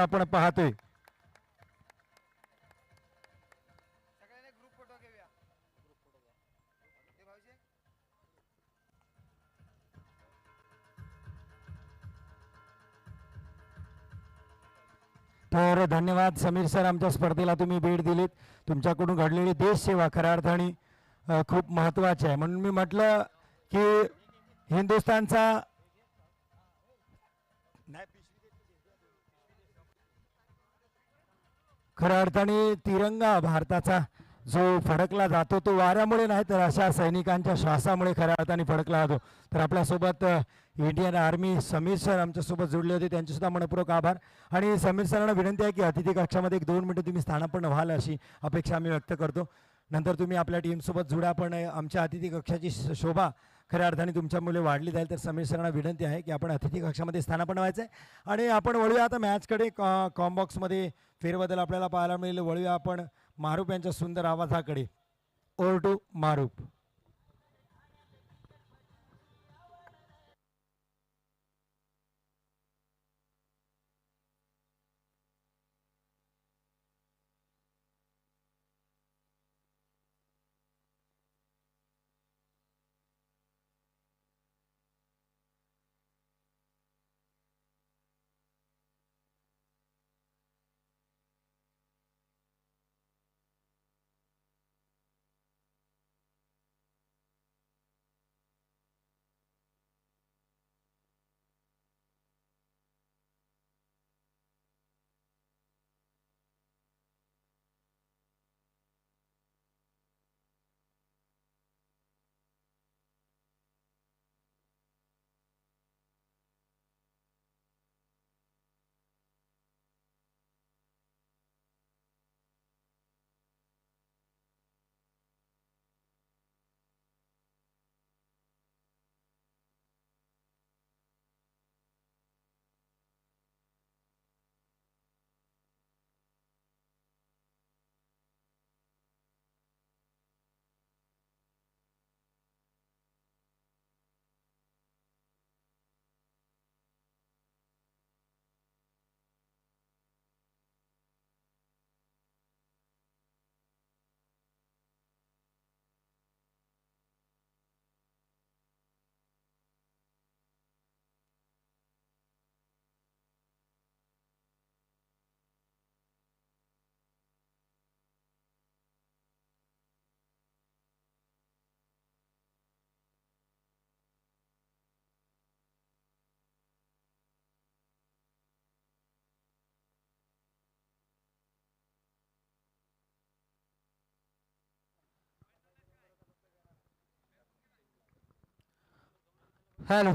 आपण पाहतोय तर धन्यवाद समीर सर, आमच्या स्पर्धेला तुम्ही भेट दिलीत. तुमच्याकडून घडलेली देश सेवा खऱ्या अर्थाने खूप महत्त्वाची आहे. म्हणून मी म्हटलं की हिंदुस्थानचा खऱ्या अर्थाने तिरंगा भारताचा जो फडकला जातो तो वाऱ्यामुळे नाही तर अशा सैनिकांच्या श्वासामुळे खऱ्या अर्थाने फडकला जातो. तर आपल्यासोबत इंडियन आर्मी समीर सर आमच्यासोबत जोडले होते, त्यांचेसुद्धा मनपूर्वक आभार. आणि समीर सरांना विनंती आहे की अतिथी कक्षामध्ये 1-2 मिनिटं तुम्ही स्थानापन्न व्हाल अशी अपेक्षा आम्ही व्यक्त करतो. नंतर तुम्ही आपल्या टीमसोबत जुळा, पण आमच्या अतिथी कक्षाची शोभा खऱ्या अर्थाने तुमच्या मुले वाढली जाईल. तर समीर सरांना विनंती आहे की आपण अतिथी कक्षामध्ये स्थानापन्न व्हायचं आहे. आणि आपण वळूया आता मॅचकडे. कॉम्बॉक्समध्ये फेरबदल आपल्याला पाहायला मिळेल. वळूया आपण मारूप यांच्या सुंदर आवाजाकडे. Over to Maroop. हेलो.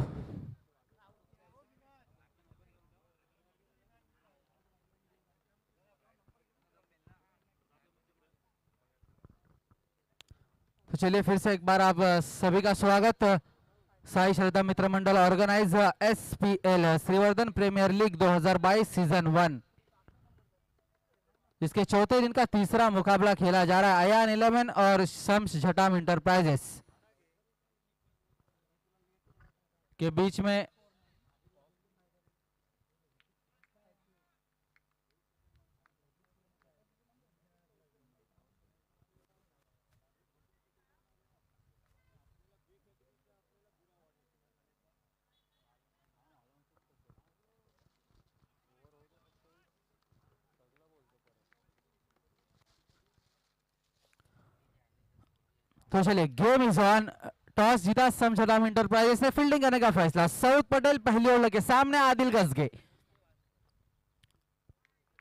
तो चलिए फिर से एक बार आप सभी का स्वागत. Sai Shraddha Mitra Mandal organise SPL Shrivardhan premier league 2022 season 1, इसके चौथे दिन का तीसरा मुकाबला खेला जा रहा है. अयान 11 और शम्स झटाम इंटरप्राइजेस के बीच में. तो चलिए गेम इज ऑन. टॉस जीता समझदाम इंटरप्राइजेस ने. फील्डिंग करने का फैसला. सऊद पटेल पहली ओवर के सामने. आदिल गजगे.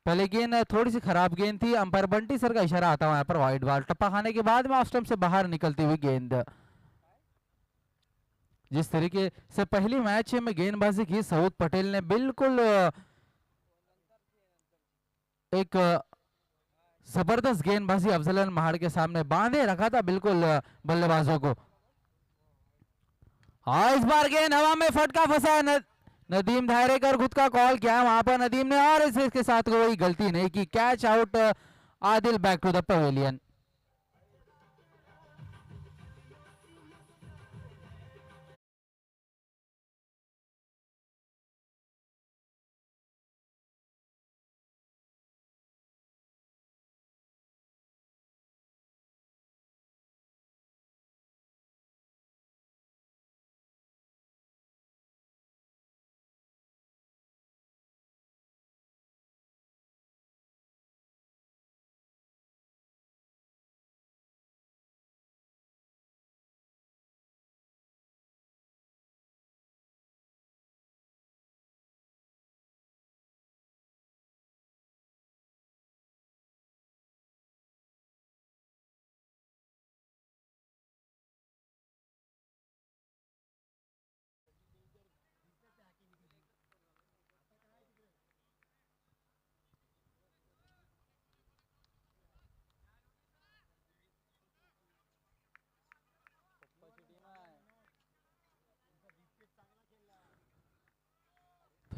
पहले गेंद थोड़ी सी खराब गेंद थी. अंपायर बंटी सर का इशारा आता हुआ यहाँ पर वाइड बॉल. टप्पा खाने के बाद में ऑफ स्टंप से बाहर निकलती हुई गेंद. जिस तरीके से पहली मैच में गेंदबाजी की सऊद पटेल ने बिल्कुल एक जबरदस्त गेंदबाजी अफजल महाड़ के सामने बांधे रखा था बिल्कुल बल्लेबाजों को. इस बार गेंद हवा में फटका फंसा है. नदीम धायरेकर खुद का कॉल किया वहां पर नदीम ने, और इसके साथ कोई गलती नहीं की. Catch out. Adil back to the pavilion.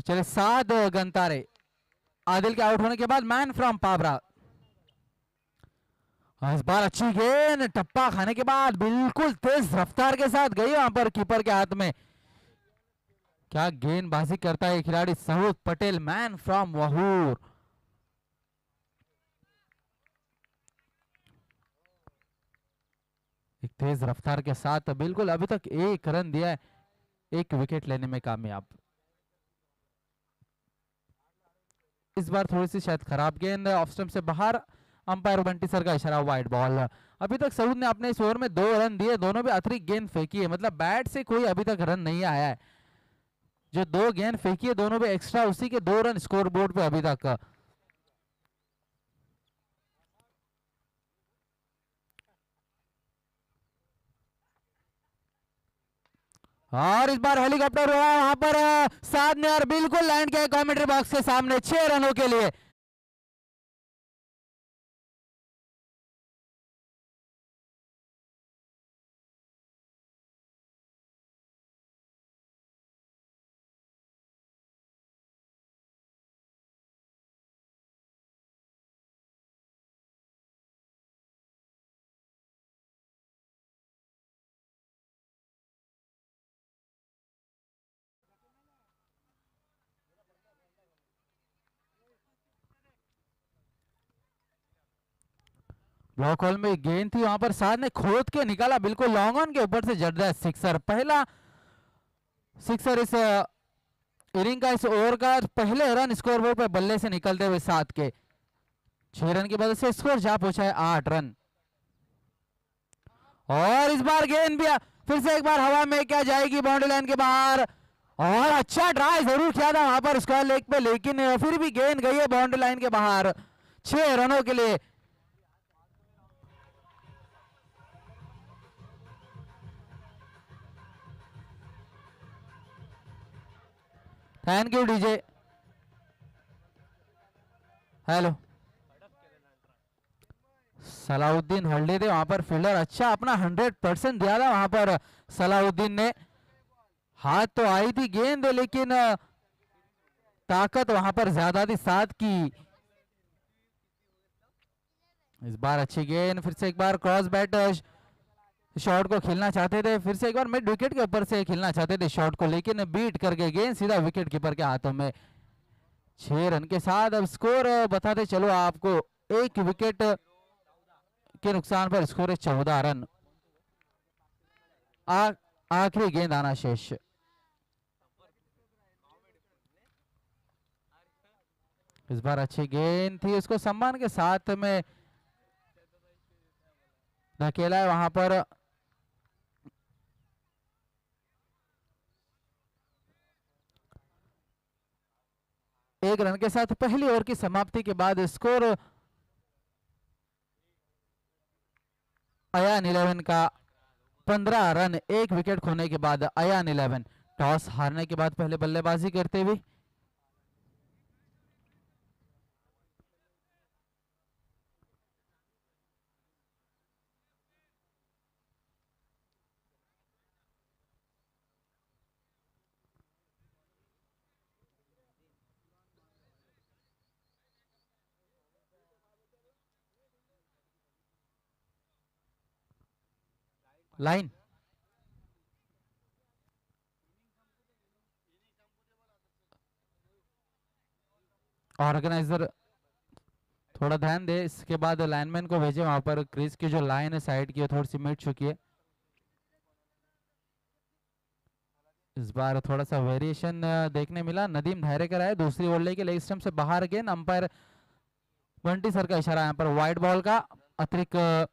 चले 7 गंतारे। आदिल के आउट होने के बाद मैन फ्रॉम पाबरा। इस बार अच्छी गेंद, टप्पा खाने के बाद बिल्कुल तेज रफ्तार के साथ गई वहां पर कीपर के हाथ में। क्या गेंदबाजी करता है खिलाड़ी सऊद पटेल, मैन फ्रॉम वहूर। एक तेज रफ्तार के साथ बिल्कुल अभी तक 1 रन दिया है, 1 विकेट लेने में कामयाब। इस बार थोड़ी सी शायद खराब गेंद, ऑफ स्टंप से बाहर, अंपायर बंटी सर का इशारा, वाइड बॉल। अभी तक सऊद ने अपने इस ओवर में 2 रन दिए, दोनों भी अतिरिक्त गेंद फेंकी है, मतलब बैट से कोई अभी तक रन नहीं आया है। जो 2 गेंद फेंकी है दोनों भी एक्स्ट्रा, उसी के 2 रन स्कोर बोर्ड पे अभी तक। और इस बार हेलीकॉप्टर हुआ वहां पर साथ ने और बिल्कुल लैंड किया कमेंट्री बॉक्स के सामने 6 रनों के लिए। ब्लॉक हॉल में गेंद थी, वहां पर साथ ने खोद के निकाला, बिल्कुल लॉन्ग ऑन के ऊपर से जबरदस्त सिक्सर, पहला सिक्सर इस इनिंग का, इस ओवर का पहले रन स्कोरबोर्ड पर बल्ले से निकलते हुए सात के। 6 रन की वजह से स्कोर जा पहुंचा है 8 रन। और इस बार गेंद भी फिर से एक बार हवा में क्या जाएगी बाउंड्री लाइन के बाहर, और अच्छा ट्राई जरूर किया था वहां पर स्क्वायर लेग पे, लेकिन फिर भी गेंद गई है बाउंड्री लाइन के बाहर 6 रनों के लिए। Thank you DJ. Hello, Salauddin हल्दी थे वहां पर फील्डर, अच्छा अपना 100% दिया था वहां पर सलाउद्दीन ने। हाथ तो आई थी गेंद, लेकिन ताकत वहां पर ज्यादा थी साथ की। इस बार अच्छी गेंद, फिर से एक बार क्रॉस बैट शॉट को खेलना चाहते थे, फिर से एक बार मिड विकेट के ऊपर से खेलना चाहते थे शॉट को, लेकिन बीट करके गेंद सीधा विकेट कीपर के हाथों में। 6 रन के साथ अब स्कोर बताते चलो आपको, 1 विकेट के नुकसान पर स्कोर है 14 रन। आखिरी गेंद आना शेष। इस बार अच्छी गेंद थी, उसको सम्मान के साथ में धकेला है वहां पर। एक रन के साथ पहली ओवर की समाप्ति के बाद स्कोर अयान 11 का 15 रन, 1 विकेट खोने के बाद अयान 11 टॉस हारने के बाद पहले बल्लेबाजी करते हुए। लाइन ऑर्गेनाइजर थोड़ा ध्यान दे, इसके बाद लाइनमैन को भेजे वहां पर, क्रीज की जो लाइन है साइड की थोड़ी सी मिट चुकी है। इस बार थोड़ा सा वेरिएशन देखने मिला, नदीम धायरेकर आए दूसरी ओवर लेके, लेग स्टंप से बाहर गेंद, अंपायर बंटी सर का इशारा यहाँ पर वाइड बॉल का, अतिरिक्त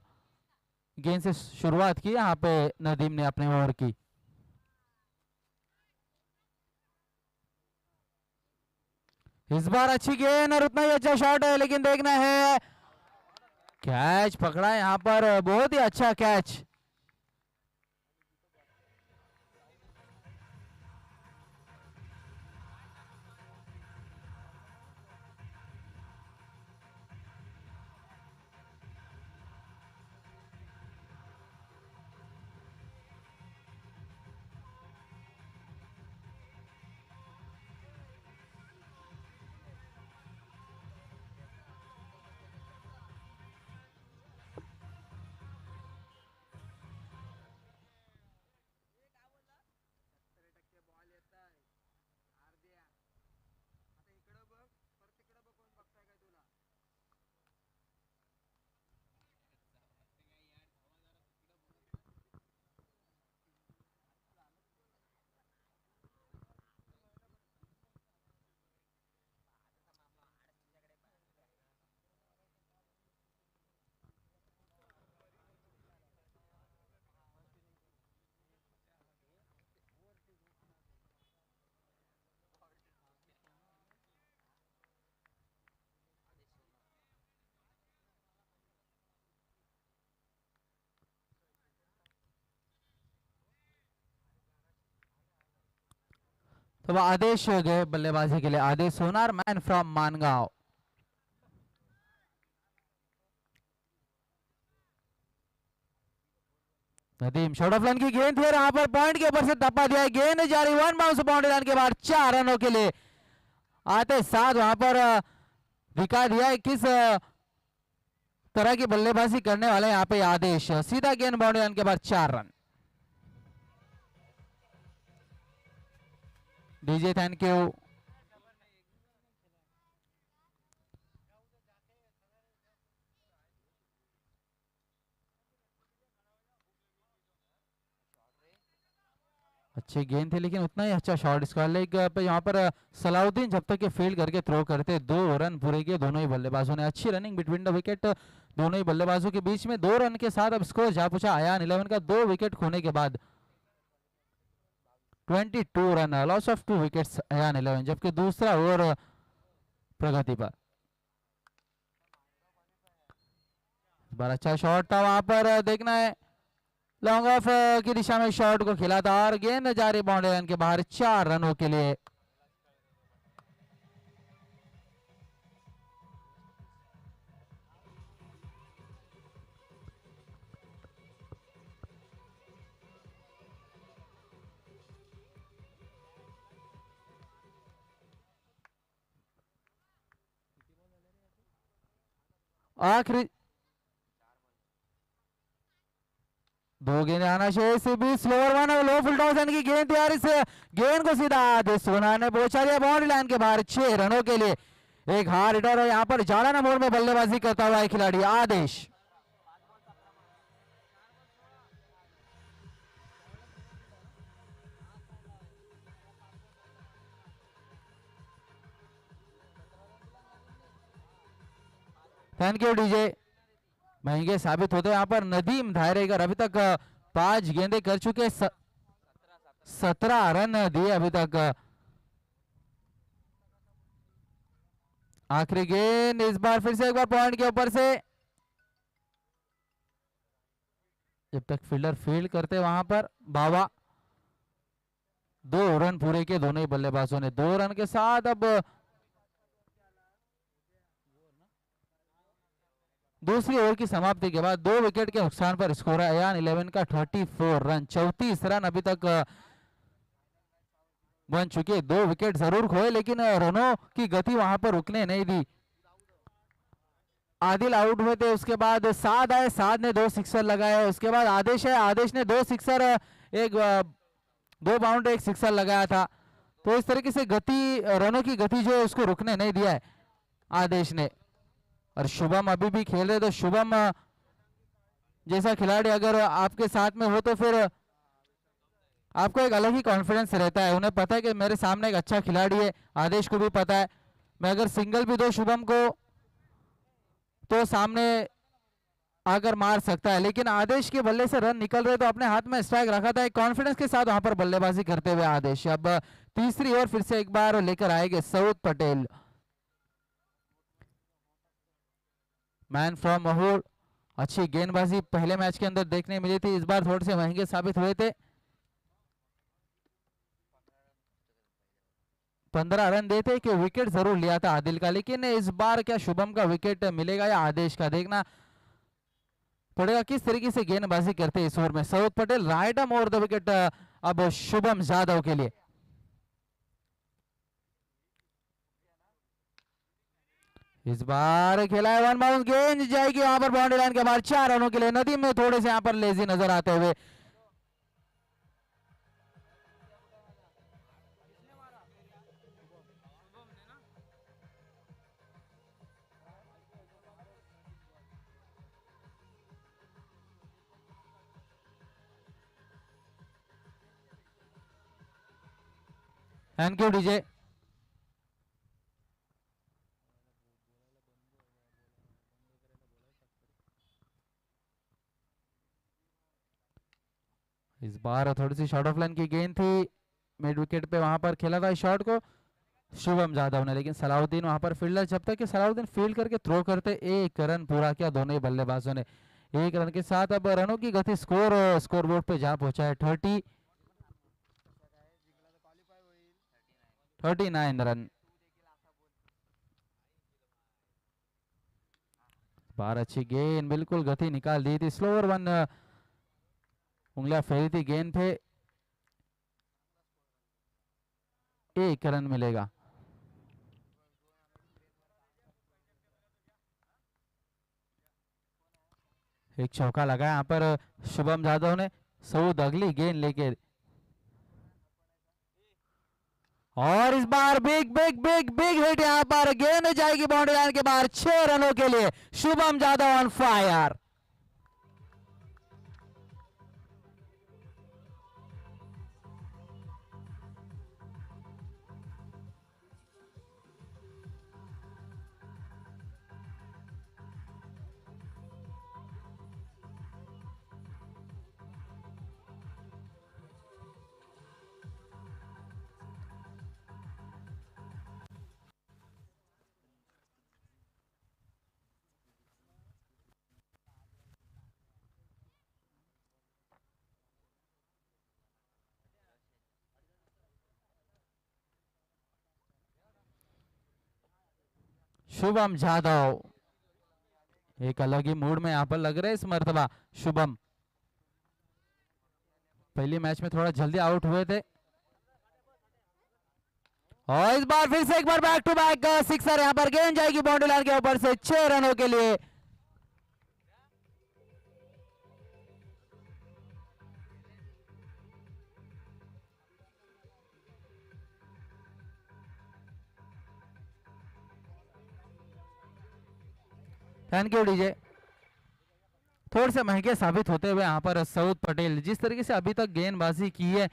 गेंद से शुरुआत की यहाँ पे नदीम ने अपने ओवर की। इस बार अच्छी गेंद और उतना ही अच्छा शॉट है, लेकिन देखना है कैच पकड़ा है यहाँ पर, बहुत ही अच्छा कैच। तो वो आदेश गए बल्लेबाजी के लिए, Adesh Sonar, man from Mangaon. Nadeem short of line की गेंद थी और यहाँ पर पॉइंट के ऊपर से टप्पा दिया है, गेंद जारी, वन बाउंस बाउंड्री लाइन के बाद 4 रनों के लिए आते साथ वहां पर दिखा दिया है किस तरह की बल्लेबाजी करने वाले यहाँ पे आदेश। सीधा गेंद बाउंड्री लाइन के बाद 4 रन। DJ thank you. अच्छी गेंद थी लेकिन उतना ही अच्छा शॉट स्क्वायर लेग पे यहाँ पर सलाउद्दीन जब तक ये फील्ड करके थ्रो करते 2 रन पूरे किए दोनों ही बल्लेबाजों ने। अच्छी रनिंग बिटवीन द विकेट दोनों ही बल्लेबाजों के बीच में। 2 रन के साथ अब स्कोर जा पूछा आयान 11 का 2 विकेट खोने के बाद 22 रन, लॉस ऑफ 2 विकेट्स आयान 11, जबकि दूसरा ओवर प्रगति पर। इस बार अच्छा शॉट था वहां पर, देखना है लॉन्ग ऑफ की दिशा में शॉट को खेला था और गेंद जारी बाउंड्री लाइन के बाहर 4 रनों के लिए। आखिरी 2 गेंद आना शेष, स्लोअर वन और लो फुल टॉस की गेंद तैयार, इस गेंद को सीधा आदेश सोना ने पहुंचा दिया बाउंड्री लाइन के बाहर 6 रनों के लिए। एक हार्ड हिटर और यहाँ पर जालाना मोड़ में बल्लेबाजी करता हुआ एक खिलाड़ी आदेश। Thank you DJ. महंगे साबित होते यहाँ पर नदीम धायरेगर, अभी तक 5 गेंदे कर चुके, 17 रन दिए अभी तक। आखिरी गेंद इस बार फिर से एक बार पॉइंट के ऊपर से, जब तक फील्डर फील्ड करते वहां पर बावा। 2 रन पूरे किए दोनों ही बल्लेबाजों ने। 2 रन के साथ अब दूसरी ओवर की समाप्ति के बाद 2 विकेट के नुकसान पर स्कोर है अयान 11 का 34 रन, 34 रन अभी तक बन चुके। 2 विकेट जरूर खोए लेकिन रनों की गति वहां पर रुकने नहीं दी। आदिल आउट हुए थे, उसके बाद साद आए, साद ने 2 सिक्सर लगाए, उसके बाद आदेश है, आदेश ने 2 सिक्सर, एक 2 बाउंड्री 1 सिक्सर लगाया था। तो इस तरीके से गति, रनों की गति जो है उसको रुकने नहीं दिया है आदेश ने। और शुभम अभी भी खेल रहे, तो शुभम जैसा खिलाड़ी अगर आपके साथ में हो तो फिर आपको एक अलग ही कॉन्फिडेंस रहता है। उन्हें पता है कि मेरे सामने एक अच्छा खिलाड़ी है, आदेश को भी पता है मैं अगर सिंगल भी दो शुभम को तो सामने आकर मार सकता है। लेकिन आदेश के बल्ले से रन निकल रहे तो अपने हाथ में स्ट्राइक रखा था, एक कॉन्फिडेंस के साथ वहां पर बल्लेबाजी करते हुए आदेश। अब तीसरी ओवर फिर से एक बार लेकर आएंगे सऊद पटेल, मैन फ्रॉम महूर। अच्छी गेंदबाजी पहले मैच के अंदर देखने मिली थी, इस बार थोड़े से महंगे साबित हुए थे। 15 रन देते कि विकेट जरूर लिया था आदिल का, लेकिन इस बार क्या शुभम का विकेट मिलेगा या आदेश का, देखना पड़ेगा किस तरीके से गेंदबाजी करते इस ओवर में। Saud Patel right arm over the wicket अब शुभम जादव के लिए। इस बार खेला है 1 बाउंस, गेंद जाएगी वहां पर बाउंड्री लाइन के बाहर 4 रनों के लिए। नदीम में थोड़े से यहां पर लेजी नजर आते हुए। Thank you DJ. इस बार थोड़ी सी शॉर्ट ऑफ लाइन की गेंद थी, मिड विकेट पे वहां पर खेला था इस शॉट को शुभम जादव ने, लेकिन सलाउद्दीन वहां पर फील्डर, जब तक कि सलाउद्दीन फील्ड करके थ्रो करते 1 रन पूरा किया दोनों ही बल्लेबाजों ने। 1 रन के साथ अब रनों की गति स्कोर बोर्ड पे जा पहुंचा है 30। 39 रन। 12 अच्छी गेंद, बिल्कुल गति निकाल दी थी। स्लोअर वन, उंगलियां फेरी थी गेंद पे। 1 रन मिलेगा। एक चौका लगा यहाँ पर शुभम जादव ने। सऊद अगली गेंद लेके, और इस बार big big big big hit यहाँ पर। गेंद जाएगी बाउंड्री लाइन के बाहर 6 रनों के लिए। Shubham Jadhav on fire. शुभम जादव एक अलग ही मूड में यहाँ पर लग रहे इस मर्तबा। शुभम पहले मैच में थोड़ा जल्दी आउट हुए थे, और इस बार फिर से एक बार बैक टू बैक सिक्सर। यहाँ पर गेंद जाएगी बाउंड्री लाइन के ऊपर से 6 रनों के लिए। Thank you DJ. थोड़े से महंगे साबित होते हुए यहाँ पर सऊद पटेल, जिस तरीके से अभी तक गेंदबाजी की है,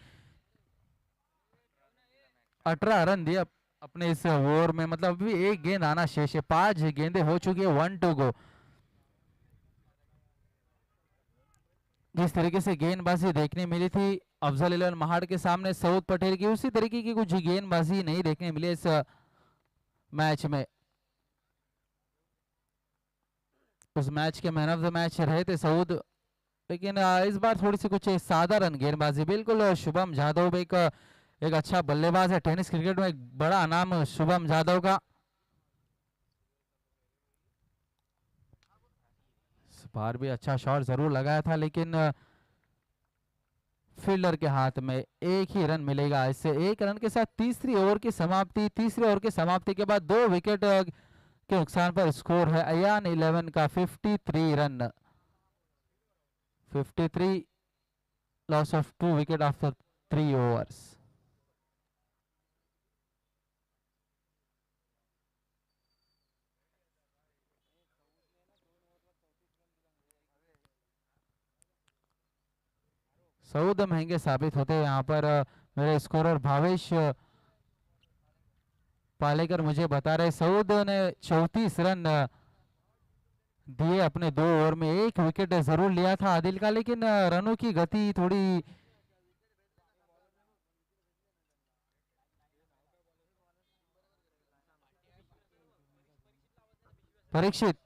18 रन दिए अपने इस ओवर में। मतलब अभी एक गेंद आना शेष है, 5 गेंदें हो चुकी है, 1 टू गो। जिस तरीके से गेंदबाजी देखने मिली थी अफजल इलेवन महाड़ के सामने सऊद पटेल की, उसी तरीके की कुछ गेंदबाजी नहीं देखने मिली इस मैच में। उस मैच के मैन ऑफ द मैच रहे थे सऊद, लेकिन इस बार थोड़ी सी कुछ साधारण गेंदबाजी। बिल्कुल शुभम जादव एक अच्छा बल्लेबाज है, टेनिस क्रिकेट में एक बड़ा नाम शुभम जादव का। इस बार भी अच्छा शॉट जरूर लगाया था, लेकिन फील्डर के हाथ में। 1 ही रन मिलेगा इससे। 1 रन के साथ तीसरी ओवर की समाप्ति। तीसरी ओवर की समाप्ति के बाद 2 विकेट के नुकसान पर स्कोर है अयान 11 का 53 run. 53, loss of 2 wicket after 3 overs. Saud महंगे साबित होते हैं यहाँ पर। मेरे स्कोरर भावेश पालेकर मुझे बता रहे सऊद ने 34 रन दिए अपने 2 ओवर में। 1 विकेट जरूर लिया था आदिल का, लेकिन रनों की गति थोड़ी परीक्षित।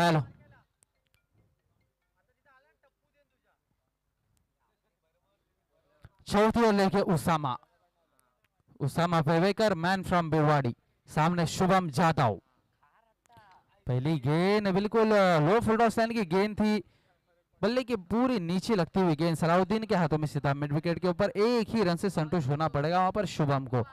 हेलो, चौथी ओवर लेके उसामा, उसामा पेवेकर मैन फ्रॉम भिवाड़ी, सामने शुभम जादव। पहली गेंद बिल्कुल लो फुल टॉस लाइन की गेंद थी, बल्ले की पूरी नीचे लगती हुई गेंद सलाउद्दीन के हाथों में सीधा मिड विकेट के ऊपर। एक ही रन से संतुष्ट होना पड़ेगा वहां पर शुभम को।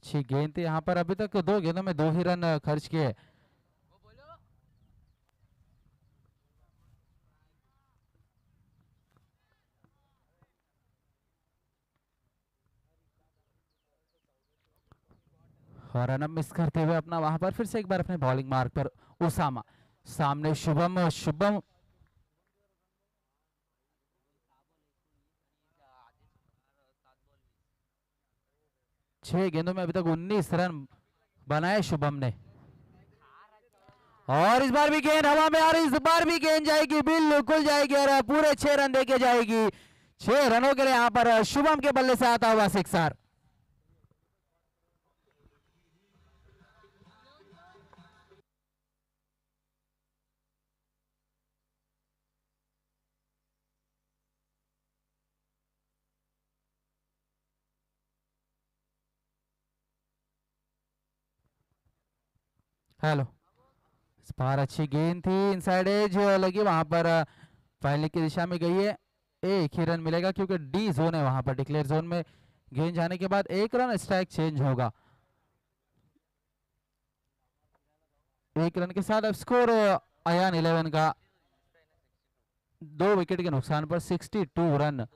अच्छी गेंद थी यहाँ पर, अभी तक 2 गेंदों में 2 ही रन खर्च किए। और रनअप मिस करते हुए अपना वहां पर फिर से एक बार अपने बॉलिंग मार्क पर उसामा, सामने शुभम, शुभम 6 गेंदों में अभी तक 19 रन बनाए शुभम ने। और इस बार भी गेंद हवा में आ रही, इस बार भी गेंद जाएगी, बिल्कुल जाएगी और पूरे 6 रन देके जाएगी। 6 रनों के लिए यहाँ पर शुभम के बल्ले से आता हुआ सिक्सर। हेलो, इस बार अच्छी गेंद थी, इनसाइड एज लगी, वहां पर पहले की दिशा में गई है। एक ही रन मिलेगा क्योंकि डी जोन है वहां पर, डिक्लेयर जोन में गेंद जाने के बाद 1 रन स्ट्राइक चेंज होगा। 1 रन के साथ अब स्कोर अयान 11 का 2 विकेट के नुकसान पर 62 रन।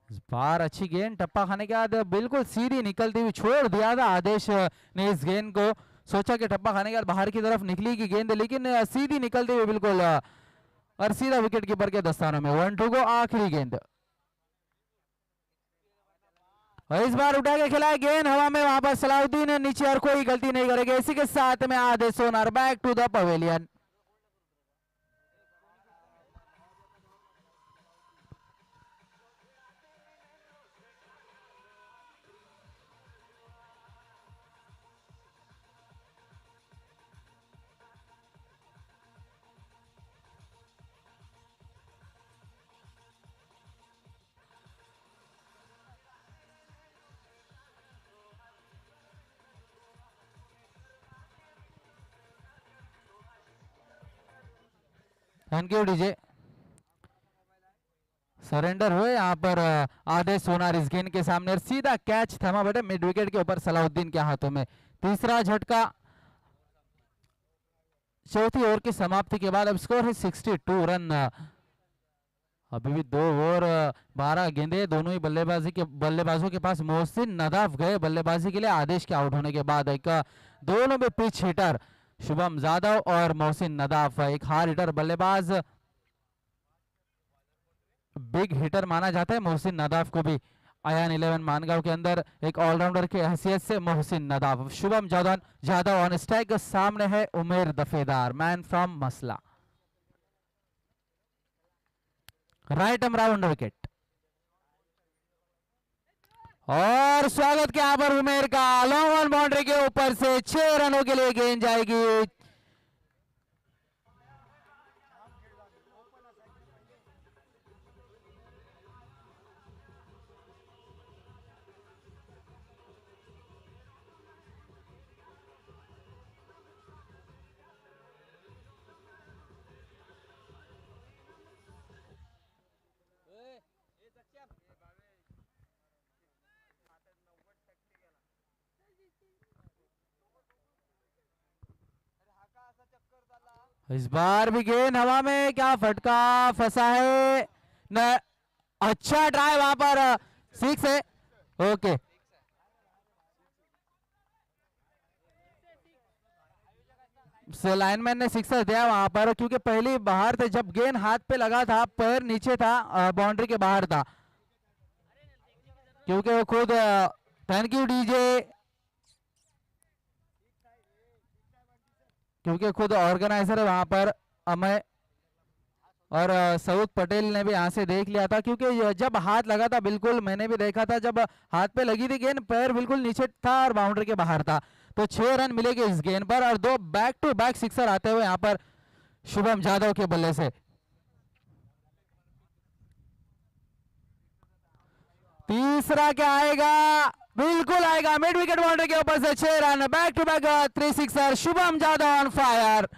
इस बार अच्छी गेंद, टप्पा खाने के बाद बिल्कुल सीधी निकलती हुई छोड़ दिया था आदेश ने इस गेंद को। सोचा कि टप्पा खाने के बाद बाहर की तरफ निकली की गेंद, लेकिन सीधी निकलती हुई बिल्कुल और सीधा विकेट कीपर के दस्तानों में। 1-2 को आखिरी गेंद, और इस बार उठा के खिलाए गेंद हवा में, वहां पर सलाउद्दीन नीचे और कोई गलती नहीं करेंगे। इसी के साथ में Adesh Sonar back to the pavilion. Thank you DJ. Surrender हुए यहाँ पर आदेश सोनार इस गेंद के सामने, और सीधा कैच थमा बेटे मिड विकेट के ऊपर सलाउद्दीन के हाथों में। तीसरा झटका चौथी ओवर की समाप्ति के बाद। अब स्कोर है 62 रन। अभी भी 2 ओवर 12 गेंदे, दोनों ही बल्लेबाजों के पास। मोहसिन नदाफ गए बल्लेबाजी के लिए आदेश के आउट होने के बाद। एक दोनों में पिच हिटर शुभम जादव और मोहसिन नदाफ, एक हार्ड हिटर बल्लेबाज, बिग हिटर माना जाता है मोहसिन नदाफ को भी। अयान 11 मानगांव के अंदर एक ऑलराउंडर की हैसियत से मोहसिन नदाफ। शुभम जादव ऑन स्ट्राइक, सामने है उमेर दफेदार मैन फ्रॉम मसला, राइट आर्म राउंड विकेट। और स्वागत के यहाँ पर उमेर का, लॉन्ग ऑन बाउंड्री के ऊपर से 6 रनों के लिए गेंद जाएगी। इस बार भी गेंद हवा में, क्या फटका फंसा है न, अच्छा ट्राई वहां पर, 6 है। ओके, लाइनमैन ने सिक्सर दिया वहां पर, क्योंकि पहली बाहर थे, जब गेंद हाथ पे लगा था पैर नीचे था, बाउंड्री के बाहर था। क्योंकि वो खुद थैंक यू डीजे, क्योंकि खुद ऑर्गेनाइजर है वहां पर अमय और सऊद पटेल ने भी यहाँ से देख लिया था, क्योंकि जब हाथ लगा था बिल्कुल मैंने भी देखा था, जब हाथ पे लगी थी गेंद पैर बिल्कुल नीचे था और बाउंड्री के बाहर था। तो 6 रन मिलेंगे इस गेंद पर और 2 बैक टू बैक सिक्सर आते हुए यहाँ पर शुभम जादव के बल्ले से। तीसरा क्या आएगा, बिल्कुल आएगा, मिड विकेट बाउंड्री के ऊपर से 6 रन, back to back 3 sixer, Shubham Jadhav on fire.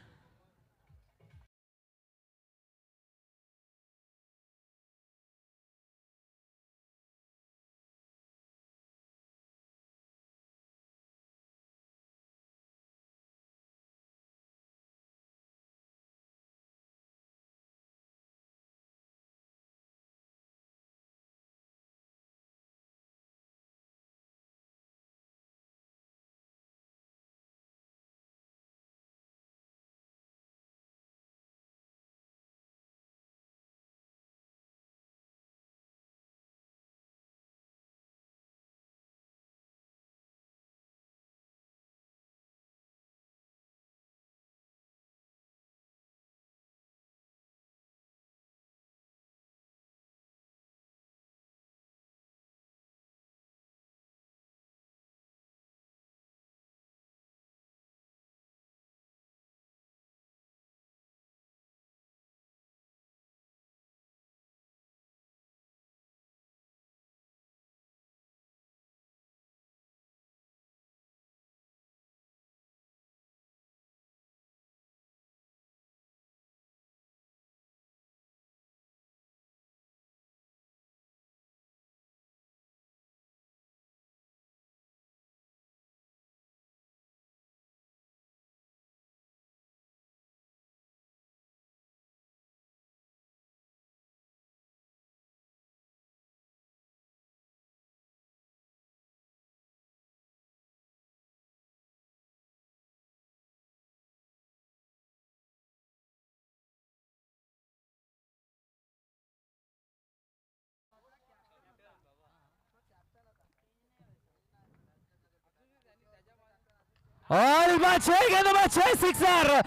और इस बार 6 गेंदों में 6 सिक्सर,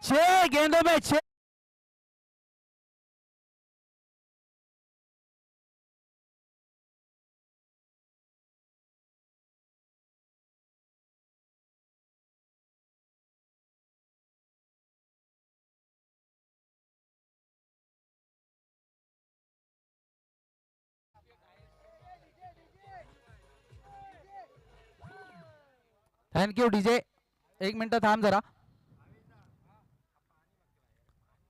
6 गेंदों में 6। थैंक यू डीजे, 1 मिनट थाम जरा।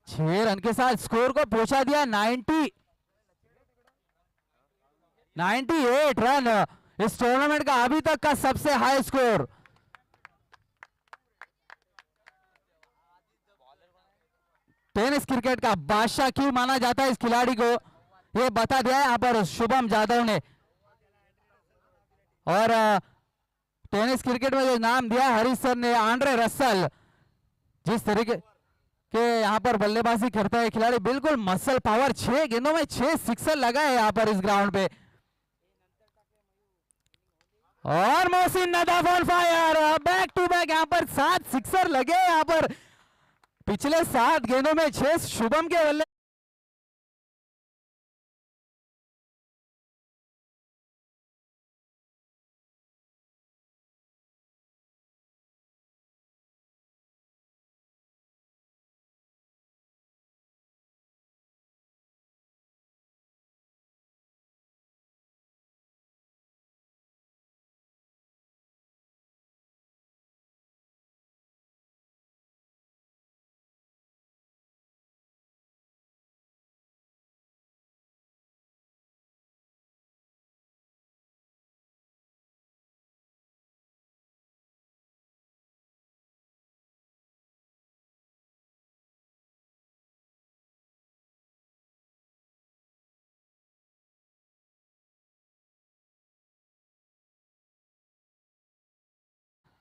6 रन के साथ स्कोर को पहुंचा दिया 98 रन, इस टूर्नामेंट का अभी तक का सबसे हाई स्कोर। टेनिस क्रिकेट का बादशाह क्यों माना जाता है इस खिलाड़ी को, यह बता दिया है यहाँ पर शुभम जादव ने। और टेनिस क्रिकेट में जो नाम दिया हरीश सर ने, आंड्रे रसल, जिस तरीके के यहाँ पर बल्लेबाजी करता है खिलाड़ी, बिल्कुल मसल पावर, 6 गेंदों में 6 सिक्सर लगा है यहाँ पर इस ग्राउंड पे। और Mohsin Nadaf on fire, back to back यहाँ पर 7 सिक्सर लगे यहाँ पर, पिछले 7 गेंदों में 6 शुभम के बल्ले।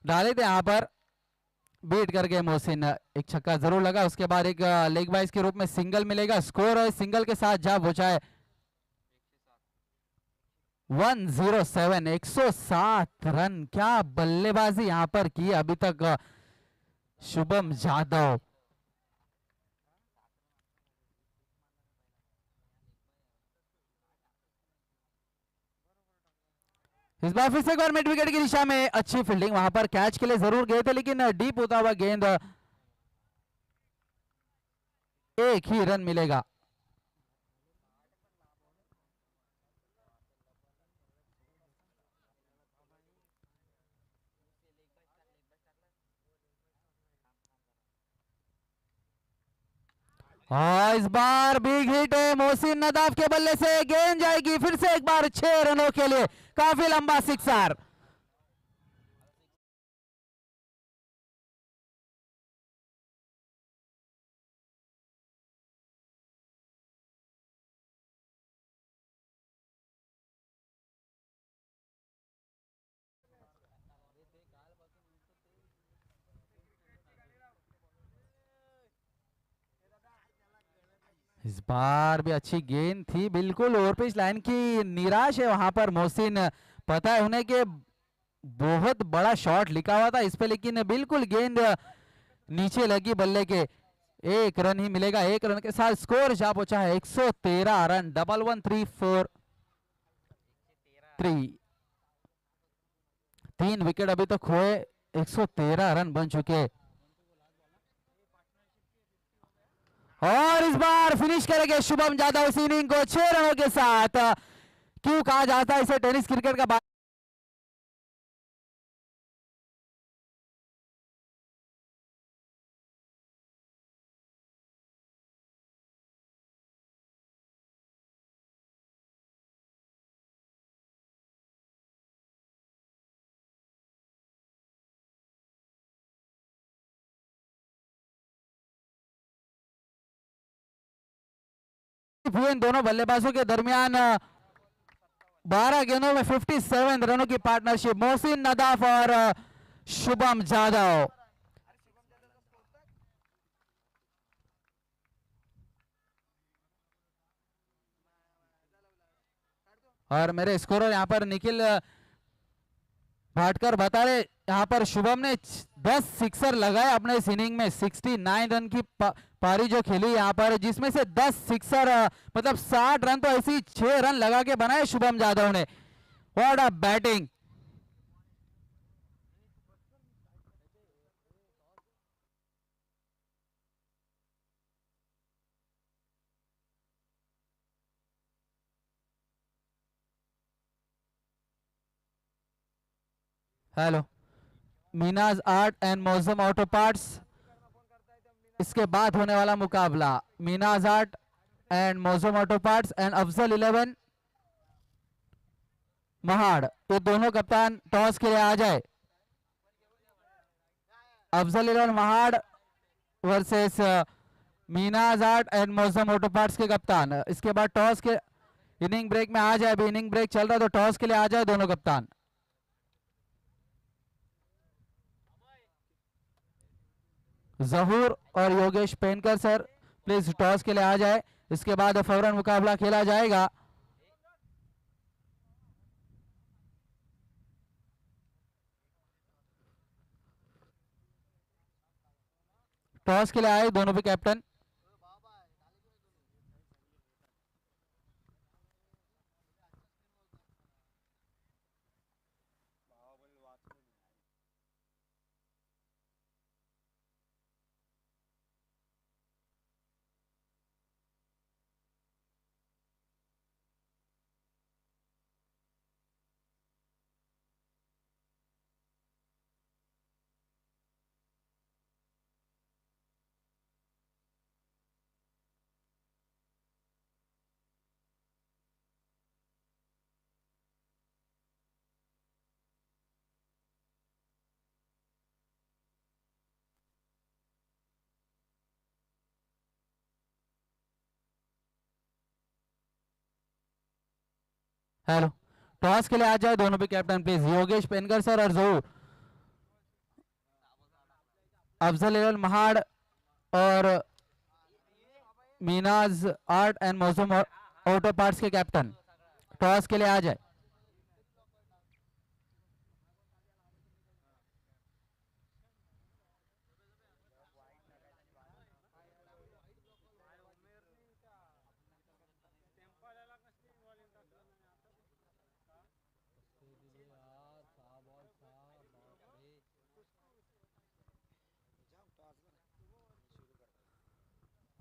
डाले थे यहाँ पर बीट करके मोहसिन, एक छक्का जरूर लगा, उसके बाद एक लेग बाइस के रूप में सिंगल मिलेगा, स्कोर और सिंगल के साथ जा पहुंचा है 107 107 रन, क्या बल्लेबाजी यहां पर की अभी तक शुभम जादव। इस बार फिर से एक बार मिड विकेट की दिशा में अच्छी फील्डिंग, वहां पर कैच के लिए जरूर गए थे लेकिन डीप होता हुआ गेंद, एक ही रन मिलेगा। और इस बार बिग हिट है मोहसिन नदाफ के बल्ले से, गेंद जाएगी फिर से एक बार 6 रनों के लिए, काफी लंबा सिक्सर। इस बार भी अच्छी गेंद थी, बिल्कुल ओवरपिच लाइन की, निराश है वहां पर मोहसिन, पता है उन्हें कि बहुत बड़ा शॉट लिखा हुआ था इस पे, लेकिन बिल्कुल गेंद नीचे लगी बल्ले के, एक रन ही मिलेगा। एक रन के साथ स्कोर जा पहुंचा है 113 रन, 11343। 3 विकेट अभी तक हुए, 113 रन बन चुके, और इस बार फिनिश करेंगे शुभम जादव इस इनिंग को 6 रनों के साथ। क्यों कहा जाता है इसे टेनिस क्रिकेट का हुए इन दोनों बल्लेबाजों के दरमियान 12 गेंदों में 57 रनों की पार्टनरशिप, मोहसिन नदाफ और शुभम जादव। और मेरे स्कोरर यहाँ पर निखिल भाटकर बता रहे, यहाँ पर शुभम ने 10 सिक्सर लगाए अपने इस इनिंग में, 69 रन की पारी जो खेली यहाँ पर, जिसमें से 10 सिक्सर, मतलब 60 रन तो ऐसी 6 रन लगा के बनाए शुभम जादव ने। What a batting. Hello, Meenaz art and Mausam auto parts, इसके बाद होने वाला मुकाबला Meenaz art and Mausam auto parts and Afzal 11 Mahad, ये दोनों कप्तान टॉस के लिए आ जाए। Afzal 11 Mahad versus Meenaz art and Mausam auto parts के कप्तान। इसके बाद टॉस के इनिंग ब्रेक में आ जाए, अभी इनिंग ब्रेक चल रहा है तो टॉस के लिए आ जाए दोनों कप्तान। जहूर और योगेश पेनकर सर प्लीज टॉस के लिए आ जाए, इसके बाद फौरन मुकाबला खेला जाएगा। टॉस के लिए आए दोनों भी कैप्टन। हेलो, टॉस के लिए आ जाए दोनों भी कैप्टन प्लीज, योगेश पेनकर सर और जहूर। अफजल इलल महाड़ और मीनाज art and Mausam auto parts के कैप्टन, टॉस के लिए आ जाए।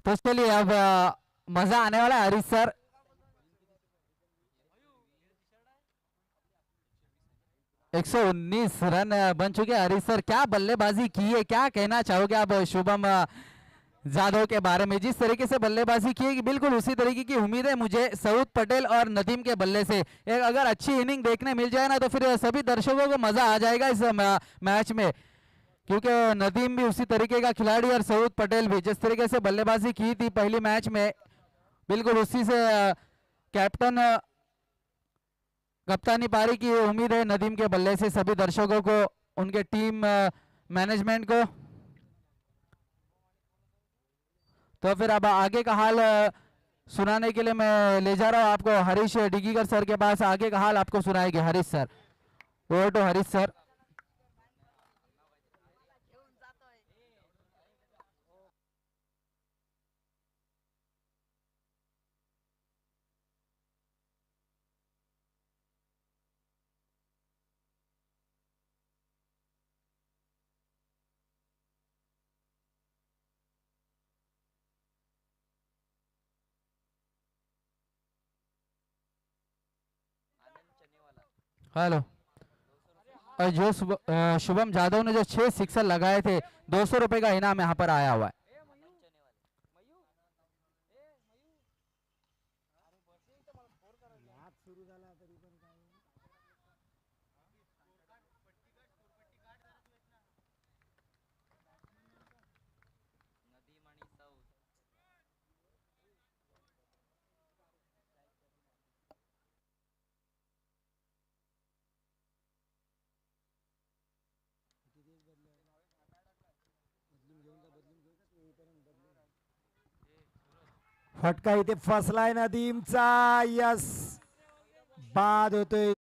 तो चलिए अब मजा आने वाला है हरीश सर। एक सौ 19 रन बन चुके हैं हरीश सर। क्या बल्लेबाजी की है, क्या कहना चाहोगे आप शुभम जाधव के बारे में? जिस तरीके से बल्लेबाजी की है कि बिल्कुल उसी तरीके की उम्मीद है मुझे सऊद पटेल और नदीम के बल्ले से। एक अगर अच्छी इनिंग देखने मिल जाए ना तो फिर सभी दर्शकों को मजा आ जाएगा इस मैच में, क्योंकि नदीम भी उसी तरीके का खिलाड़ी और सऊद पटेल भी जिस तरीके से बल्लेबाजी की थी पहली मैच में, बिल्कुल उसी से कैप्टन कप्तानी पारी की उम्मीद है नदीम के बल्ले से सभी दर्शकों को, उनके टीम मैनेजमेंट को। तो फिर अब आगे का हाल सुनाने के लिए मैं ले जा रहा हूं आपको हरीश डिगीकर सर के पास। आगे का हाल आपको सुनाएंगे Harish sir. Over to Harish sir. Hello. और जो शुभम जाधव ने जो 6 सिक्सर लगाए थे, 200 रुपए का इनाम यहाँ पर आया हुआ है। फटका इथे फसलाय नदीमचा, यस बाद होतोय.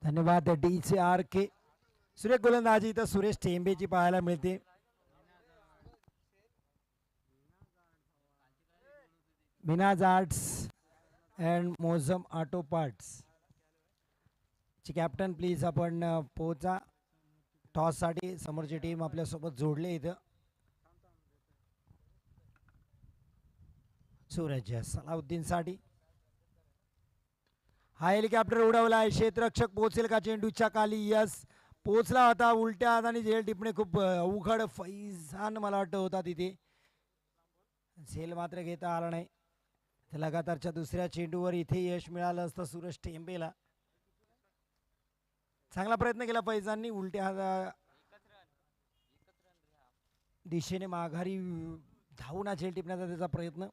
धन्यवाद DCR के. सुरेख गोलंदाजी इथं सुरेश टेंबेची पाहायला मिळते. Minaz arts and Mozam auto parts ची कॅप्टन प्लीज आपण पोहोचा. टॉस साठी समोरची टीम आपल्या सोबत जोडले इथं. सूरज सलाउद्दीन साठी हा हेलिकॉप्टर उडवलाय. क्षेत्ररक्षक पोहोचेल का चेंडूच्या खाली? यस पोहोचला होता. उलट्या हाताने झेल टिपणे खूप अवघड. फैजान मला वाटतं होता तिथे. झेल मात्र घेता आला नाही. लगातारच्या दुसऱ्या चेंडूवर इथे यश मिळालं असतं सूरज टेंबेला. चांगला प्रयत्न केला फैजाननी. उलट्या दिशेने माघारी धावून झेल टिपण्याचा त्याचा प्रयत्न.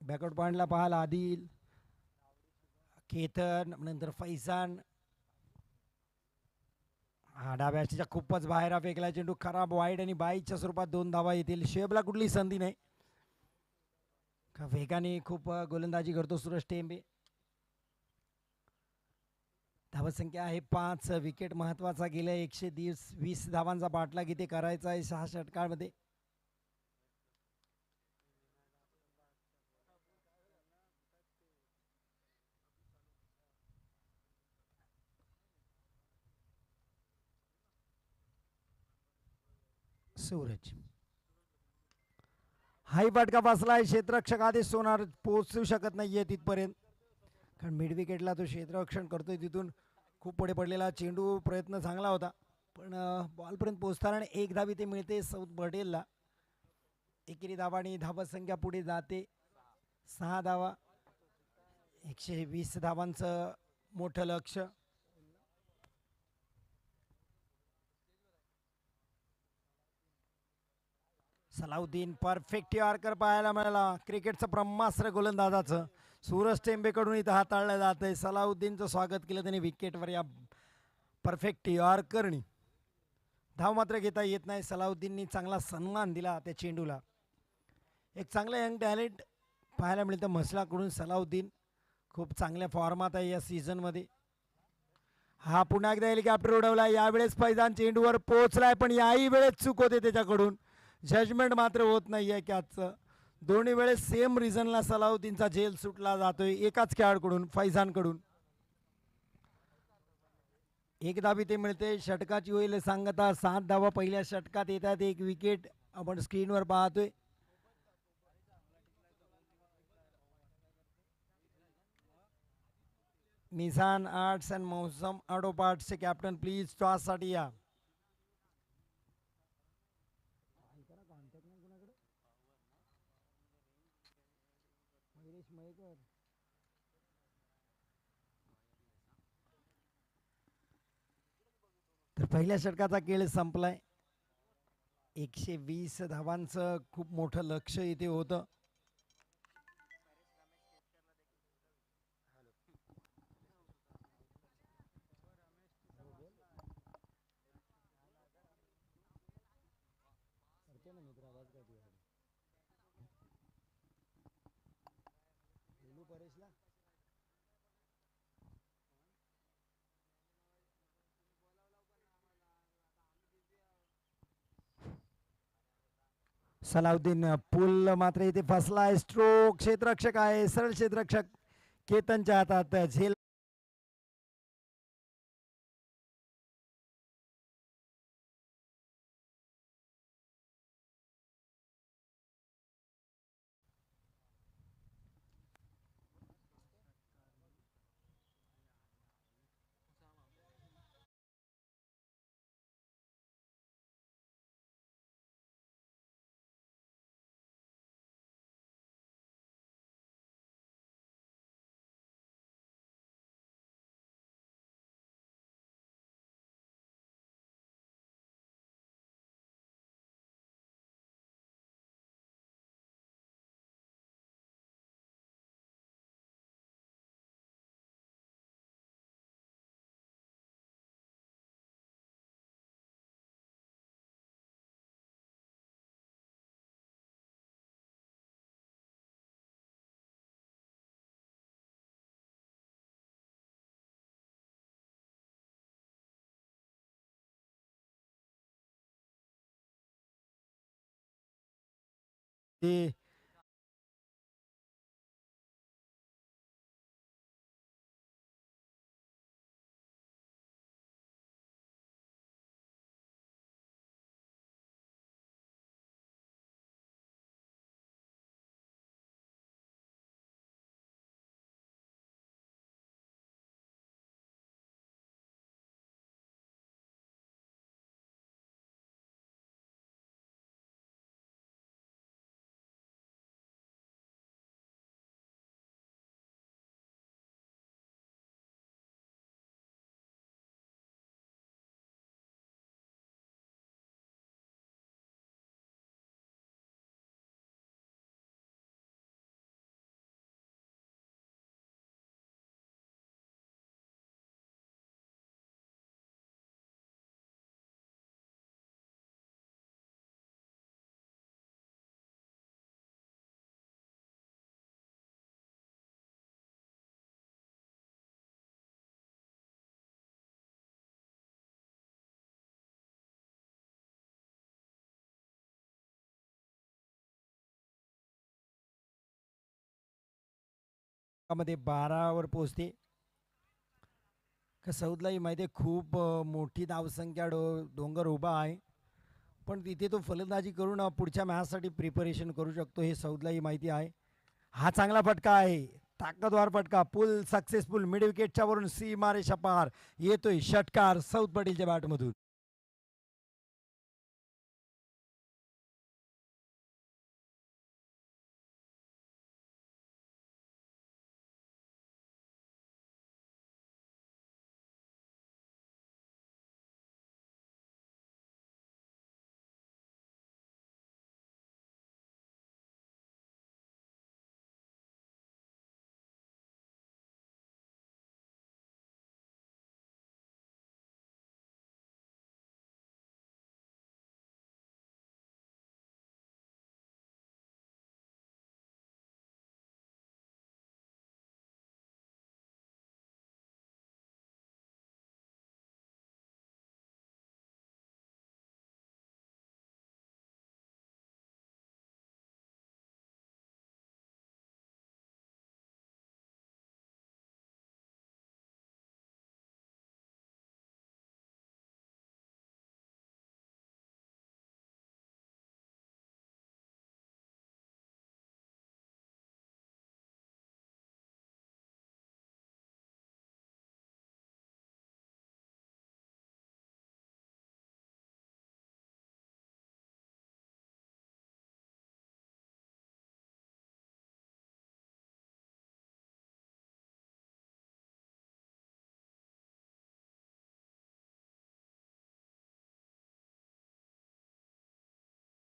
बॅकआउट पॉइंटला पाहायला आदिल, केतन, नंतर फैजान. हा डाव्याच्या खूपच बाहेर फेकला चेंडू. खराब वाईड आणि बाईच्या स्वरूपात 2 धावा येतील. शेबला कुठली संधी नाही. वेगाने खूप गोलंदाजी करतो सूरज टेंबे. धावसंख्या आहे 5. विकेट महत्वाचा गेल्या 120 धावांचा पाठलाग इथे करायचा आहे 6 षटकांमध्ये. सूरज हाई फटका बसलाय. क्षेत्ररक्षक आदेश सोनार पोहोचू शकत नाहीये तिथपर्यंत, कारण मिड विकेटला तो क्षेत्ररक्षण करतोय. तिथून खूप पुढे पडलेला चेंडू. प्रयत्न चांगला होता पण बॉलपर्यंत पोहोचताना 1 धाव इथे मिळते सौद पटेलला. एकेरी धावांनी धावसंख्या पुढे जाते 6 धावा. 120 धावांचं मोठं लक्ष. सलाउद्दीन परफेक्ट यॉर्कर पाहायला मिळाला. क्रिकेटचं ब्रह्मास्त्र गोलंदाजाचं सूरज टेंबेकडून इथं हाताळलं जात आहे. सलाउद्दीनचं स्वागत केलं त्यांनी विकेटवर या परफेक्ट यॉर्करनी. धाव मात्र घेता येत नाही. सलाउद्दीननी चांगला सन्मान दिला त्या चेंडूला. एक चांगलं यंग टॅलेंट पाहायला मिळतं म्हसलाकडून. सलाउद्दीन खूप चांगल्या फॉर्मात आहे या सीझनमध्ये. हा पुन्हा एकदा हेलिकॉप्टर उडवला. यावेळेस पैजान चेंडूवर पोहोचलाय पण याही वेळेस चूक होते त्याच्याकडून. जजमेंट मात्र होत नाही आहे कॅचचं. दोन्ही वेळेस सेम रिझनला सलाउद्दीनचा झेल सुटला जातोय एकाच खेळाडूकडून, फैजानकडून. एक धाव इथे मिळते. षटकाची होईल सांगता. 7 धावा पहिल्या षटकात येतात. एक विकेट आपण स्क्रीनवर पाहतोय. निशान आर्ट्स अँड मौसम ऑटो पार्ट्सचे कॅप्टन प्लीज टॉससाठी या. तर पहिल्या षटकाचा खेळ संपलाय. 120 धावांचं खूप मोठं लक्ष इथे होतं. सलाउद्दीन पुल मात्र इथे फसलाय. स्ट्रोक क्षेत्ररक्षक आहे. सरळ क्षेत्ररक्षक केतनच्या हातात झेल. ते मध्ये 12 वर पोहोचते. सौदलाही माहिती आहे खूप मोठी धावसंख्या डोंगर उभा आहे. पण तिथे तो फलंदाजी करून पुढच्या मॅचसाठी प्रिपरेशन करू शकतो हे सौदलाही माहिती आहे. हा चांगला फटका आहे. ताकदवार फटका. पुल सक्सेसफुल. मिड विकेटच्या वरून सीमा रेषा पार येतोय षटकार सौद पटेलच्या बॅटमधून.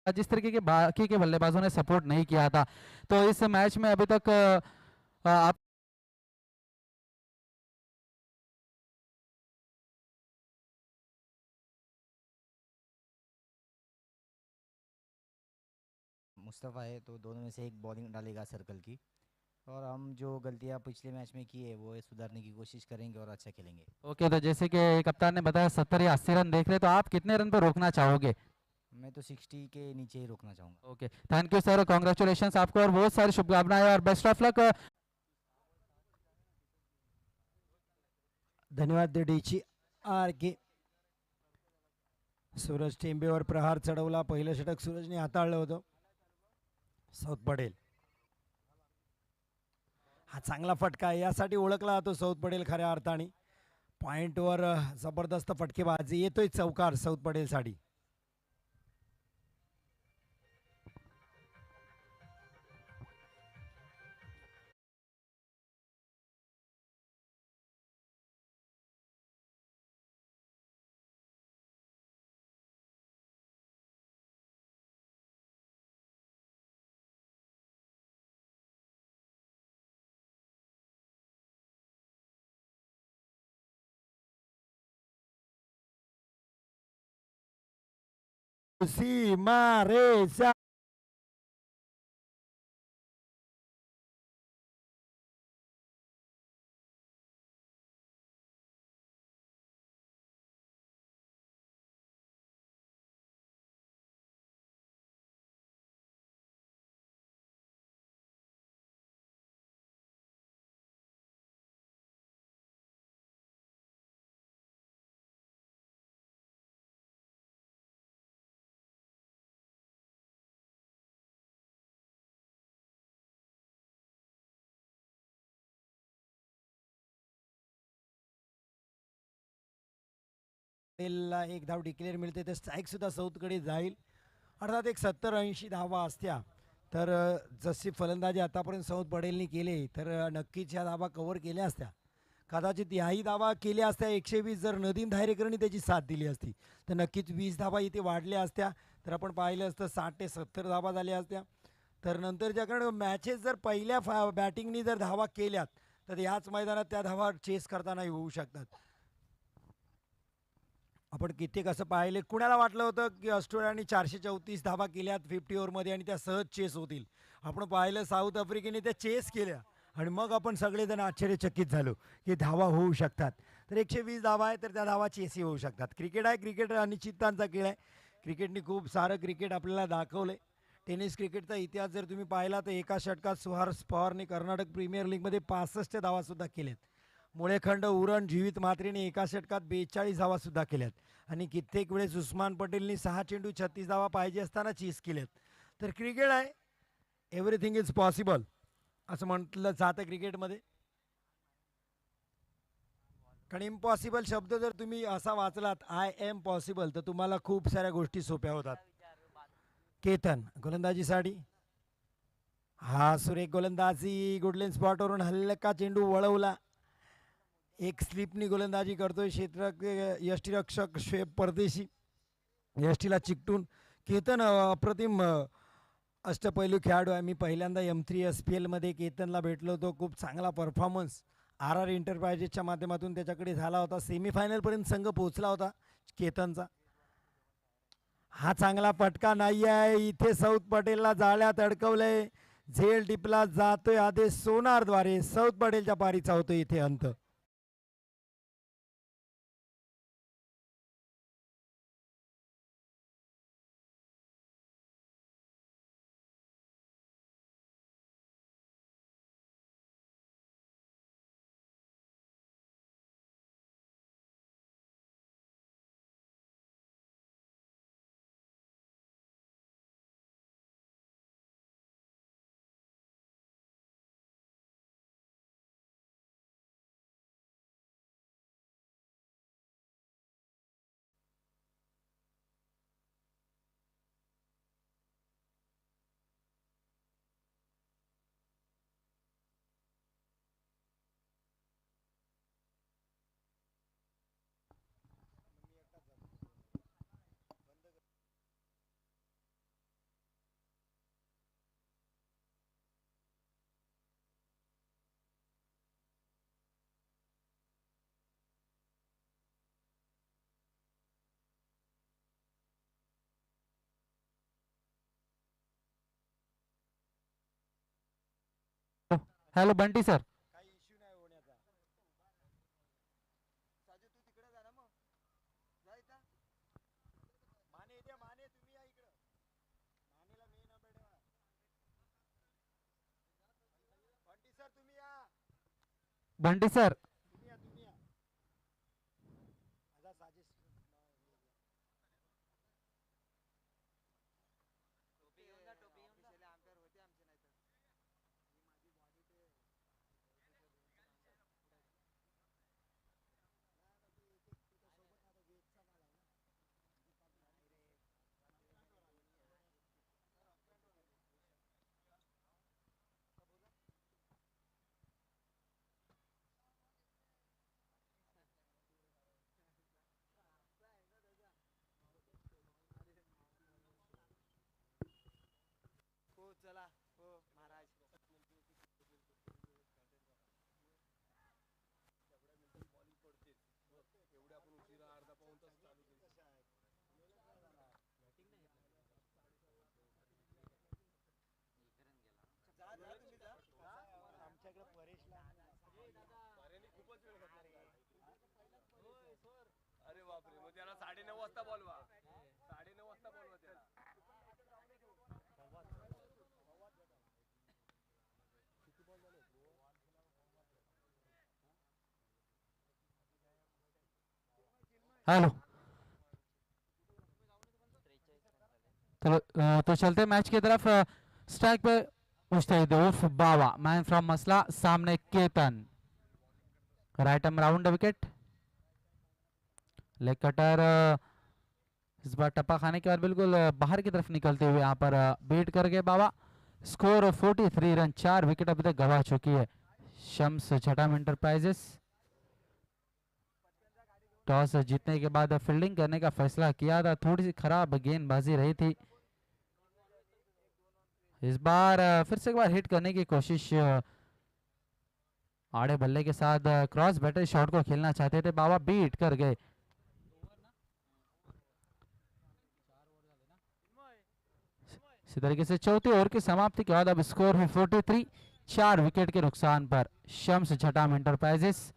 जिस तरीके के बाकी के बल्लेबाजों ने सपोर्ट नहीं किया था। तो इस मैच में अभी तक आप मुस्तफ़ा है, तो दोनों में से एक बॉलिंग डालेगा सर्कल की। और हम जो गलतियां पिछले मैच में की है वो सुधारने की कोशिश करेंगे और अच्छा खेलेंगे। ओके, तो जैसे कि कप्तान ने बताया 70 या 80 रन देख रहे, तो आप कितने रन पर रोकना चाहोगे? मैं तो 60 के नीचे ही रोकना चाहूँगा। Okay, thank you sir, congratulation आपको और बहुत सारी शुभकामनाएं और बेस्ट ऑफ लक। धन्यवाद डीची आर के. सूरज टेंबेवर प्रहार चढवला. पहिलं षटक सूरजने हाताळलं होतं. सौथ पडेल हा चांगला फटका आहे, यासाठी ओळखला जातो सौथ पडेल खऱ्या अर्थाने. पॉइंटवर जबरदस्त फटकेबाजी येतोय चौकार सौथ पडेलसाठी. सीमा रेषा एक धाव डिक्लेअर मिळते तर स्ट्राईक सुद्धा साऊथकडे जाईल. अर्थात एक 70-80 धावा असत्या तर जशी फलंदाजी आतापर्यंत साऊथ पडेलनी केले तर नक्कीच ह्या धावा कव्हर केल्या असत्या. कदाचित याही धावा केल्या असत्या 120 जर नदीम धायरेकरनी त्याची साथ दिली असती तर नक्कीच 20 धावा इथे वाढल्या असत्या. तर आपण पाहिलं असतं 60 ते 70 धावा झाल्या असत्या. तर नंतरच्या कारण मॅचेस जर पहिल्या बॅटिंगनी जर धावा केल्यात तर ह्याच मैदानात त्या धावा चेस करतानाही होऊ शकतात. आपण कित्येक असं पाहिले, कुणाला वाटलं होतं की ऑस्ट्रेलियाने 434 धावा केल्यात 50 ओव्हरमध्ये आणि त्या सहज चेस होतील. आपण पाहिलं साऊथ आफ्रिकेने त्या चेस केल्या आणि मग आपण सगळेजण आश्चर्यचकित झालो की धावा होऊ शकतात. तर 120 धावा आहे तर त्या धावा चेसही होऊ शकतात. क्रिकेट आहे, क्रिकेट अनिश्चिततांचा खेळ आहे. क्रिकेटने खूप सारं क्रिकेट आपल्याला दाखवलं आहे. टेनिस क्रिकेटचा इतिहास जर तुम्ही पाहिला तर एका षटकात सुहास पवारने कर्नाटक प्रीमियर लीगमध्ये 65 धावासुद्धा केल्यात. मुळेखंड उरण जीवित मात्रेने एका षटकात 42 धावासुद्धा केल्यात आणि कित्येक वेळेस उस्मान पटेलनी 6 चेंडू 36 धावा पाहिजे असताना चीज केल्यात. तर क्रिकेट आहे, एव्हरीथिंग इज पॉसिबल असं म्हटलं जातं क्रिकेटमध्ये. कारण इम्पॉसिबल शब्द जर तुम्ही असा वाचलात आय एम पॉसिबल तर तुम्हाला खूप साऱ्या गोष्टी सोप्या होतात. केतन गोलंदाजीसाठी हा सुरेख गोलंदाजी, गुडलेन स्पॉटवरून हलका चेंडू वळवला. एक स्लिपनी गोलंदाजी करतोय यष्टीरक्षक श्वेब परदेशी. यष्टीला चिकटून केतन अप्रतिम अष्टपैलू खेळाडू आहे. मी पहिल्यांदा M3 SPLमध्ये केतनला भेटलो होतो. खूप चांगला परफॉर्मन्स RR एंटरप्राइजेसच्या माध्यमातून त्याच्याकडे झाला होता. सेमीफायनलपर्यंत संघ पोहोचला होता केतनचा. हा चांगला फटका नाही आहे, इथे साऊथ पटेलला जाळ्यात अडकवलंय. झेल टिपला जातोय आदेश सोनारद्वारे. साऊथ पटेलच्या पारीचा होतो इथे अंत. Hello Bunty sir. काही इश्यू नाही होण्याचा. माने इथे, माने तुम्ही या इकडं. मानेला मेन अपडेट आहे. बंटी सर तुम्ही या. बंटी सर. तुम्ही या, तुम्ही या. आता साजेश चला हो महाराज. आमच्याकडे परेशला खूपच वेळ घेतला. अरे बापरे, मग त्याला 9:30 वाजता बोलवा. 9:30 वाजता बोलवा त्याला. हेलो. चलो तो चलते मैच की तरफ. स्ट्राइक पे मुस्तैद उर्फ बावा, मैन फ्रॉम मसला, सामने Ketan. Right arm round wicket. Leg cutter इस बार टप्पा खाने के बाद बिल्कुल बाहर की तरफ निकलते हुए यहाँ पर बीट करके बावा. स्कोर 43 रन, 4 विकेट अभी तक गवा चुकी है शम्स छठाम इंटरप्राइजेस. टॉस जीतने के बाद फील्डिंग करने का फैसला किया था. थोड़ी सी खराब गेंदबाजी रही थी. इस बार फिर से एक बार हिट करने की कोशिश. आड़े बल्ले के साथ क्रॉस बैटर शॉट को खेलना चाहते थे बाबा, बीट कर गए. इसी तरीके से चौथी ओवर की समाप्ति के बाद अब स्कोर है 43, 4 विकेट के नुकसान पर शम्स छठाम इंटरप्राइजेस.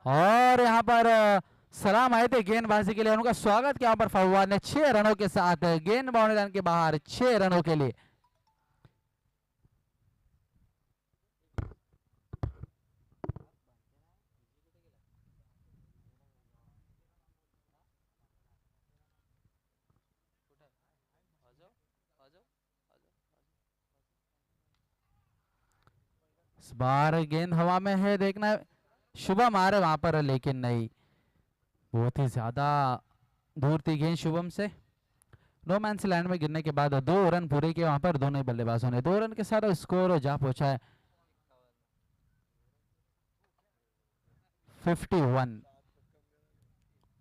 और यहाँ पर सलाम आए थे गेंदबाजी के लिए, उनका स्वागत किया पर फवाद ने 6 रनों के साथ. गेंद बाउंड्री लाइन के बाहर 6 रनों के लिए. इस बार गेंद हवा में है, देखना शुभम आ रहे वहां पर, लेकिन नहीं, बहुत ही ज्यादा दूर थी गेंद शुभम से. नो मैन से लैंड में गिरने के बाद 2 रन पूरे किए वहां पर दोनों ही बल्लेबाजों ने. 2 रन के साथ स्कोर जा पहुंचा है 51.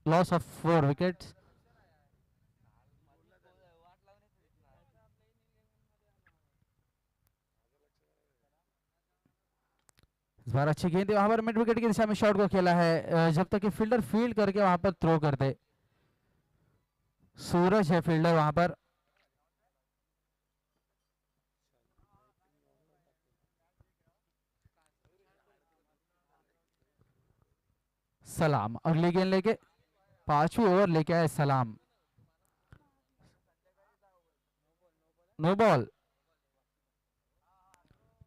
Loss of 4 wickets. इस बार अच्छी गेंद वहां पर मिड विकेट की दिशा में शॉट को खेला है, जब तक कि फील्डर फील्ड करके वहां पर थ्रो करते. सूरज है फील्डर वहां पर. सलाम अगली गेंद लेके 5वीं ओवर लेके आए सलाम. No ball,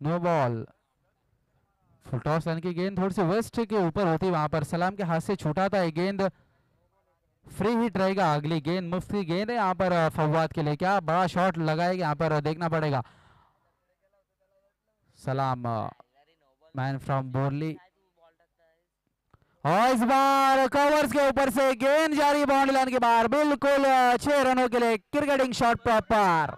no ball. Full toss line की गेंद थोड़ी सी वेस्ट के ऊपर होती, वहां पर सलाम के हाथ से छूटा था. ये गेंद फ्री हिट रहेगा. अगली गेंद मुफ्ती गेंद है यहाँ पर फवाद के लिए. क्या बड़ा शॉट लगाएगा यहाँ पर, देखना पड़ेगा. सलाम मैन फ्रॉम बोरली और इस बार कवर्स के ऊपर से गेंद जारी बाउंड्री लाइन के बाहर, बिल्कुल 6 रनों के लिए क्रिकेटिंग शॉट प्रॉपर।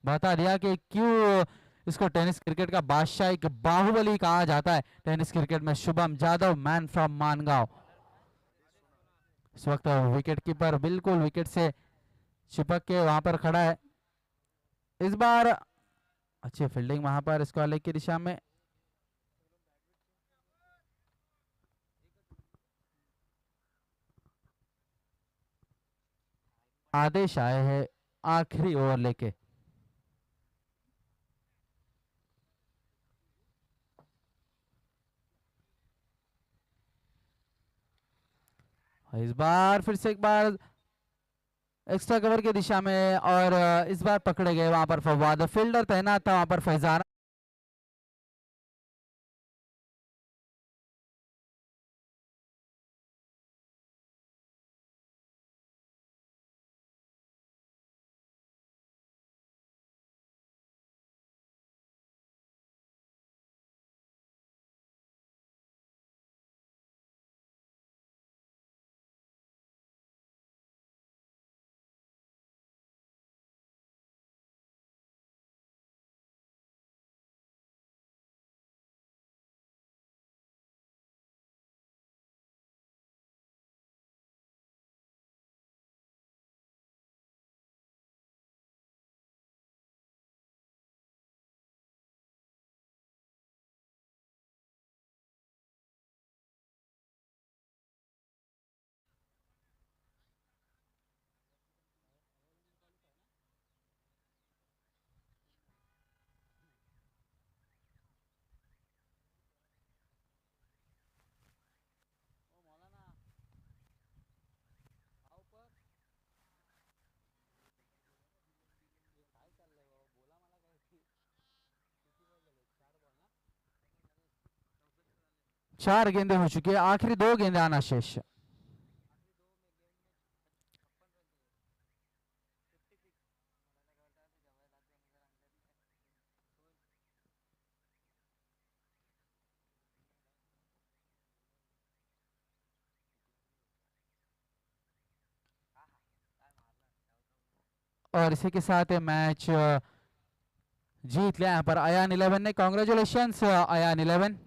बता दिया कि क्यों इसको टेनिस क्रिकेट का बादशाह, एक बाहुबली कहा जाता है टेनिस क्रिकेट में। शुभम जादव, मैन फ्रॉम मानगांव, इस वक्त विकेट कीपर बिल्कुल विकेट से चिपक के वहां पर खड़ा है। इस बार अच्छी फील्डिंग वहां पर स्क्वायर लेग की दिशा में। आदेश आए हैं आखिरी ओवर लेके। इस बार फिर से एक बार एक्स्ट्रा कवर की दिशा में, और इस बार पकड़े गए वहां पर फवाद, फील्डर तैनात था वहां पर फैजान। चार गेंदें हो चुकी है, आखिरी 2 गेंदें आना शेष। और इसी के साथ मैच जीत लिया यहाँ पर अयान 11 ने। कॉन्ग्रेचुलेशन अयान 11।